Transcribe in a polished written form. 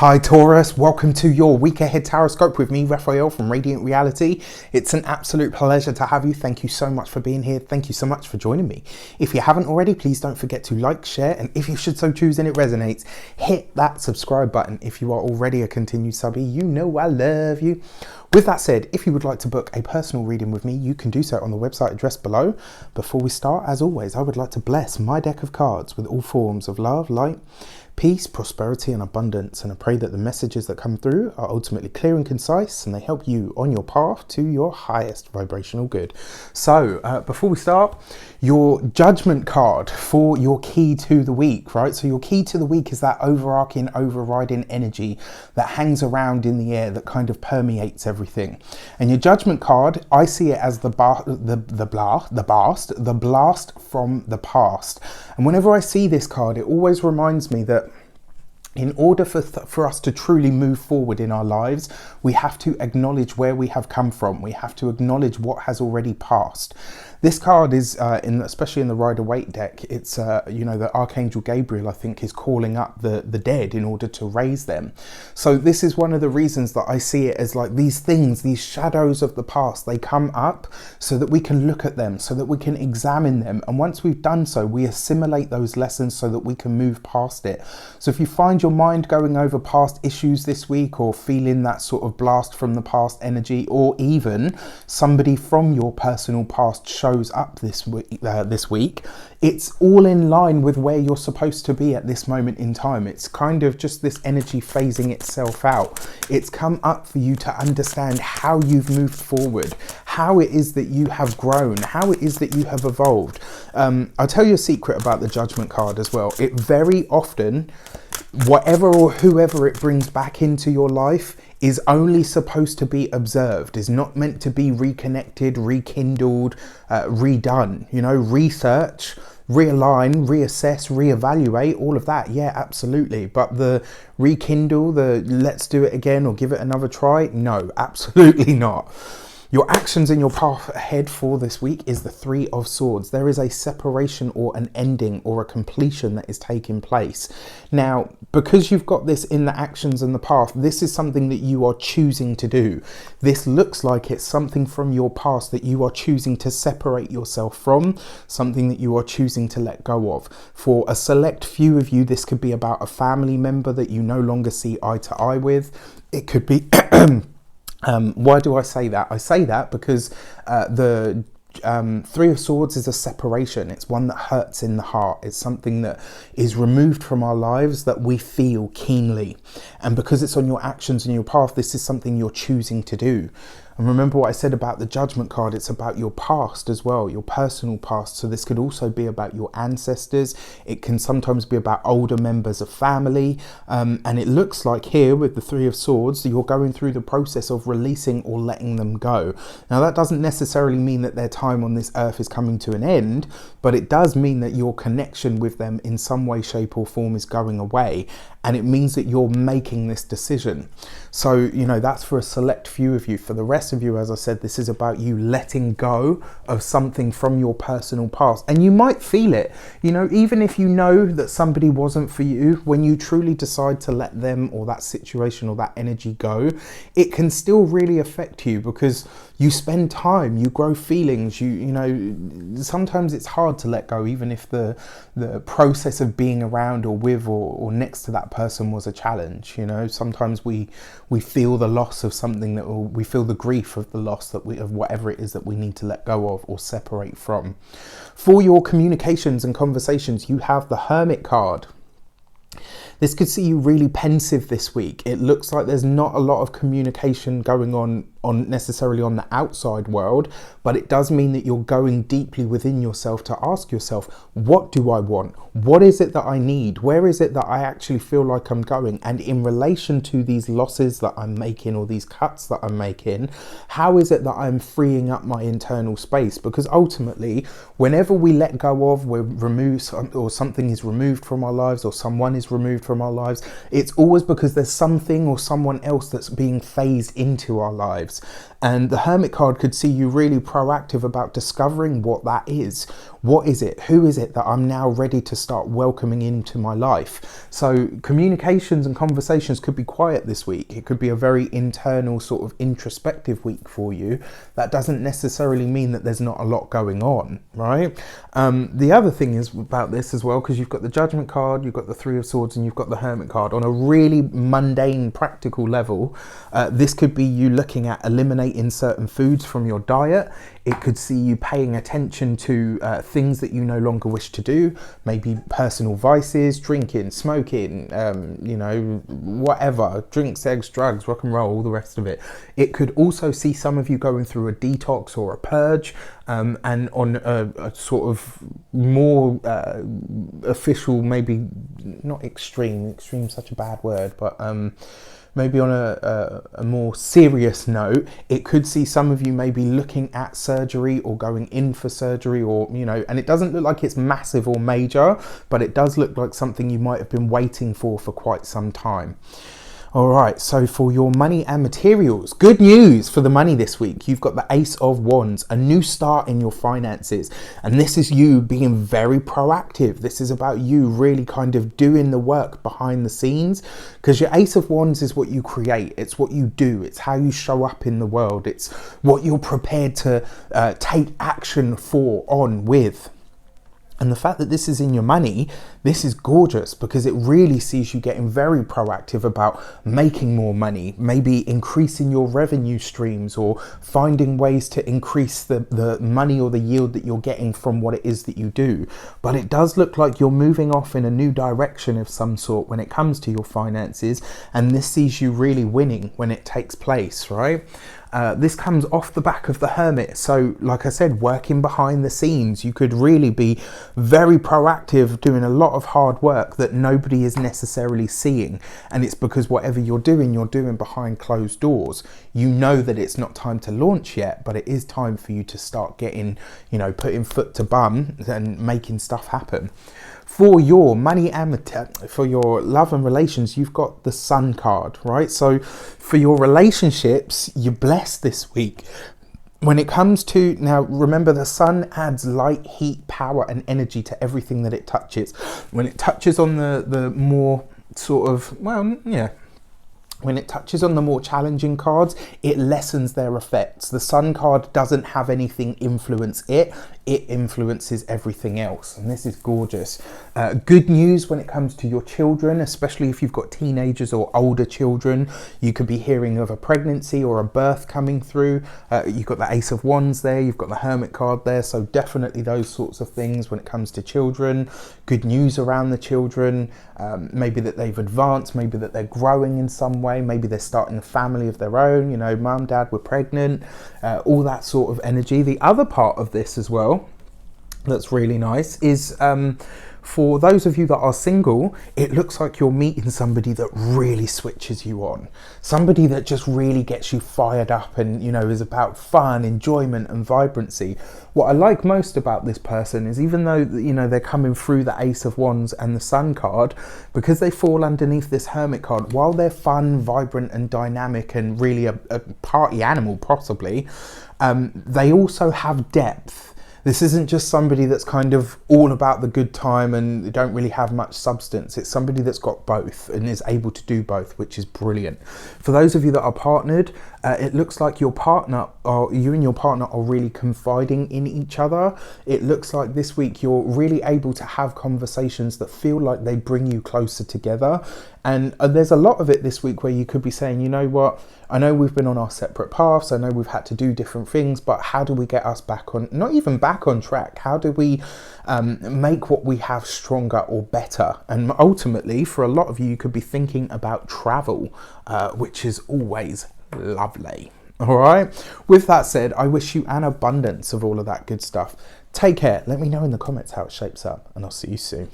Hi Taurus, welcome to your week ahead tarot scope with me, Raphael from Reydiant Reality. It's an absolute pleasure to have you. Thank you so much for being here. Thank you so much for joining me. If you haven't already, please don't forget to like, share, and if you should so choose and it resonates, hit that subscribe button. If you are already a continued subby, you know I love you. With that said, if you would like to book a personal reading with me, you can do so on the website addressed below. Before we start, as always, I would like to bless my deck of cards with all forms of love, light, peace, prosperity and abundance, and I pray that the messages that come through are ultimately clear and concise and they help you on your path to your highest vibrational good. So before we start, your judgment card for your key to the week, right? So your key to the week is that overarching, overriding energy that hangs around in the air that kind of permeates everything. And your judgment card, I see it as the blast from the past. And whenever I see this card, it always reminds me that in order for us to truly move forward in our lives, we have to acknowledge where we have come from. We have to acknowledge what has already passed. This card is, especially in the Rider-Waite deck, it's, the Archangel Gabriel, I think, is calling up the dead in order to raise them. So this is one of the reasons that I see it as like these things, these shadows of the past, they come up so that we can look at them, so that we can examine them. And once we've done so, we assimilate those lessons so that we can move past it. So if you find your mind going over past issues this week, or feeling that sort of blast from the past energy, or even somebody from your personal past shows up this week, it's all in line with where you're supposed to be at this moment in time. It's kind of just this energy phasing itself out. It's come up for you to understand how you've moved forward, how it is that you have grown, how it is that you have evolved. I'll tell you a secret about the Judgment card as well. It very often, whatever or whoever it brings back into your life, is only supposed to be observed, is not meant to be reconnected, rekindled, redone. Research, realign, reassess, reevaluate, all of that, yeah, absolutely. But the rekindle, the let's do it again or give it another try, no, absolutely not. Your actions in your path ahead for this week is the Three of Swords. There is a separation or an ending or a completion that is taking place. Now, because you've got this in the actions and the path, this is something that you are choosing to do. This looks like it's something from your past that you are choosing to separate yourself from, something that you are choosing to let go of. For a select few of you, this could be about a family member that you no longer see eye to eye with. It could be... why do I say that? I say that because the Three of Swords is a separation. It's one that hurts in the heart. It's something that is removed from our lives that we feel keenly. And because it's on your actions and your path, this is something you're choosing to do. And remember what I said about the Judgment card, it's about your past as well, your personal past. So this could also be about your ancestors. It can sometimes be about older members of family. And it looks like here with the Three of Swords, you're going through the process of releasing or letting them go. Now that doesn't necessarily mean that their time on this earth is coming to an end, but it does mean that your connection with them in some way, shape or form is going away. And it means that you're making this decision. So, that's for a select few of you. For the rest of you, as I said, this is about you letting go of something from your personal past. And you might feel it, even if you know that somebody wasn't for you, when you truly decide to let them or that situation or that energy go, it can still really affect you because you spend time, you grow feelings, sometimes it's hard to let go, even if the process of being around or with or next to that person was a challenge. Sometimes we feel the loss of something or we feel the grief of the loss of whatever it is that we need to let go of or separate from. For your communications and conversations, you have the Hermit card. This could see you really pensive this week. It looks like there's not a lot of communication going on necessarily on the outside world, but it does mean that you're going deeply within yourself to ask yourself, what do I want? What is it that I need? Where is it that I actually feel like I'm going? And in relation to these losses that I'm making or these cuts that I'm making, how is it that I'm freeing up my internal space? Because ultimately, whenever we let go of, we're removed, or something is removed from our lives, or someone is removed from our lives, it's always because there's something or someone else that's being phased into our lives. things. And the Hermit card could see you really proactive about discovering what that is. What is it? Who is it that I'm now ready to start welcoming into my life? So communications and conversations could be quiet this week. It could be a very internal sort of introspective week for you. That doesn't necessarily mean that there's not a lot going on, right? The other thing is about this as well, because you've got the Judgment card, you've got the Three of Swords, and you've got the Hermit card. On a really mundane, practical level, this could be you looking at eliminating certain foods from your diet. It could see you paying attention to things that you no longer wish to do, maybe personal vices, drinking, smoking, you know, whatever, drinks, sex, drugs, rock and roll, all the rest of it. It could also see some of you going through a detox or a purge, and on a sort of more official, maybe not extreme, such a bad word, but maybe on a more serious note, it could see some of you maybe looking at surgery or going in for surgery, or, you know, and it doesn't look like it's massive or major, but it does look like something you might have been waiting for quite some time. All right, so for your money and materials, good news for the money this week. You've got the Ace of Wands, a new start in your finances. And this is you being very proactive. This is about you really kind of doing the work behind the scenes, because your Ace of Wands is what you create. It's what you do. It's how you show up in the world. It's what you're prepared to take action on with. And the fact that this is in your money, this is gorgeous, because it really sees you getting very proactive about making more money, maybe increasing your revenue streams, or finding ways to increase the money or the yield that you're getting from what it is that you do. But it does look like you're moving off in a new direction of some sort when it comes to your finances, and this sees you really winning when it takes place, right? This comes off the back of the Hermit. So like I said, working behind the scenes, you could really be very proactive, doing a lot of hard work that nobody is necessarily seeing. And it's because whatever you're doing behind closed doors. You know that it's not time to launch yet, but it is time for you to start getting, you know, putting foot to bum and making stuff happen. For your money and for your love and relations, you've got the Sun card, right? So for your relationships, you're blessed this week. When it comes to, now remember, the Sun adds light, heat, power and energy to everything that it touches. When it touches on the more sort of, well, yeah, when it touches on the more challenging cards, it lessens their effects. The Sun card doesn't have anything influence it. It influences everything else. And this is gorgeous. Good news when it comes to your children, especially if you've got teenagers or older children. You could be hearing of a pregnancy or a birth coming through. You've got the Ace of Wands there. You've got the Hermit card there. So definitely those sorts of things when it comes to children. Good news around the children. Maybe that they've advanced. Maybe that they're growing in some way. Maybe they're starting a family of their own. You know, mum, dad, we're pregnant. All that sort of energy. The other part of this as well, that's really nice, is for those of you that are single, it looks like you're meeting somebody that really switches you on. Somebody that just really gets you fired up and, you know, is about fun, enjoyment and vibrancy. What I like most about this person is, even though, you know, they're coming through the Ace of Wands and the Sun card, because they fall underneath this Hermit card, while they're fun, vibrant and dynamic and really a party animal possibly, they also have depth. This isn't just somebody that's kind of all about the good time and they don't really have much substance. It's somebody that's got both and is able to do both, which is brilliant. For those of you that are partnered, it looks like you and your partner are really confiding in each other. It looks like this week you're really able to have conversations that feel like they bring you closer together. And there's a lot of it this week where you could be saying, you know what, I know we've been on our separate paths, I know we've had to do different things, but how do we get us back on, not even back on track, how do we make what we have stronger or better? And ultimately, for a lot of you, you could be thinking about travel, which is always lovely. All right, with that said, I wish you an abundance of all of that good stuff. Take care. Let me know in the comments how it shapes up, and I'll see you soon.